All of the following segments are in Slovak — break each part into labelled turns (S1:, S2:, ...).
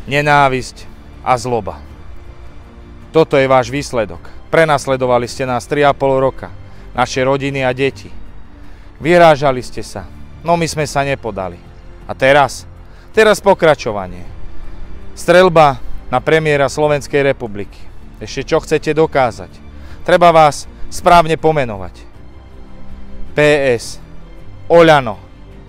S1: nenávisť a zloba. Toto je váš výsledok. Prenasledovali ste nás 3,5 roka, naše rodiny a deti. Vyrážali ste sa, no my sme sa nepodali. A teraz pokračovanie. Streľba na premiéra Slovenskej republiky. Ešte čo chcete dokázať? Treba vás správne pomenovať. PS, Oľano,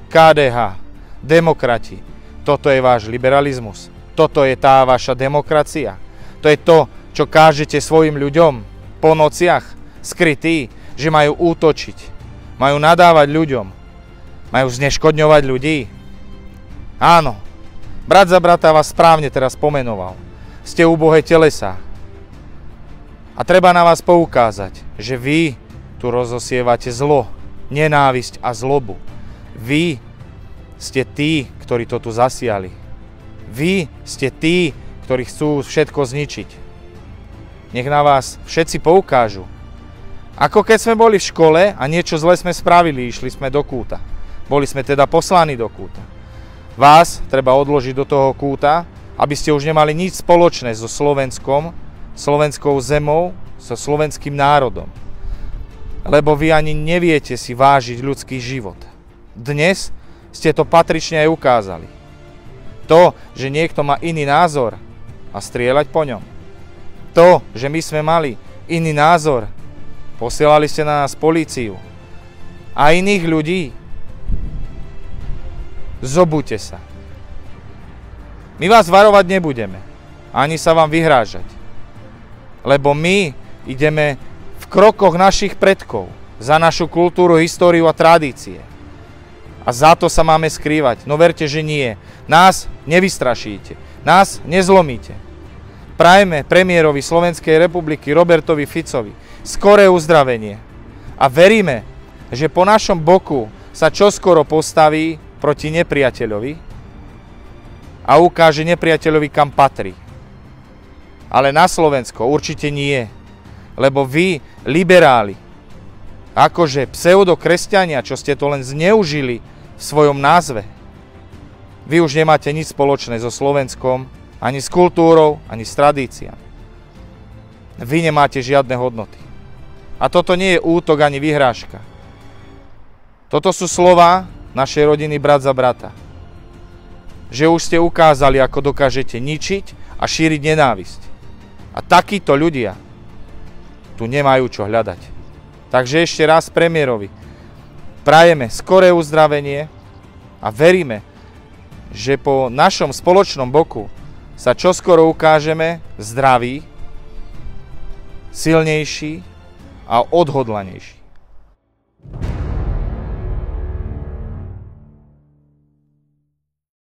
S1: KDH, demokrati. Toto je váš liberalizmus. Toto je tá vaša demokracia. To je to, čo kážete svojim ľuďom po nociach, skrytí, že majú útočiť, majú nadávať ľuďom, majú zneškodňovať ľudí. Áno, brat za brata vás správne teraz pomenoval. Ste úbohé telesá. A treba na vás poukázať, že vy tu rozosievate zlo, nenávisť a zlobu. Vy ste tí, ktorí to tu zasiali. Vy ste tí, ktorí chcú všetko zničiť. Nech na vás všetci poukážu. Ako keď sme boli v škole a niečo zle sme spravili, išli sme do kúta. Boli sme teda poslaní do kúta. Vás treba odložiť do toho kúta, aby ste už nemali nič spoločné so slovenskou zemou, so slovenským národom. Lebo vy ani neviete si vážiť ľudský život. Dnes ste to patrične aj ukázali. To, že niekto má iný názor a strieľať po ňom. To, že my sme mali iný názor, posielali ste na nás políciu a iných ľudí. Zobudte sa. My vás varovať nebudeme, ani sa vám vyhrážať. Lebo my ideme v krokoch našich predkov za našu kultúru, históriu a tradície. A za to sa máme skrývať. No verte, že nie. Nás nevystrašíte. Nás nezlomíte. Prajme premiérovi Slovenskej republiky Robertovi Ficovi skoré uzdravenie. A veríme, že po našom boku sa čoskoro postaví proti nepriateľovi a ukáže nepriateľovi, kam patrí. Ale na Slovensko určite nie. Lebo vy, liberáli, akože pseudokresťania, čo ste to len zneužili v svojom názve, vy už nemáte nič spoločné so Slovenskom, ani s kultúrou, ani s tradíciami. Vy nemáte žiadne hodnoty. A toto nie je útok ani vyhrážka. Toto sú slová našej rodiny brat za brata. Že už ste ukázali, ako dokážete ničiť a šíriť nenávisť. A takíto ľudia tu nemajú čo hľadať. Takže ešte raz premiérovi prajeme skoré uzdravenie a veríme, že po našom spoločnom boku sa čoskoro ukážeme zdraví, silnejší a odhodlanejší.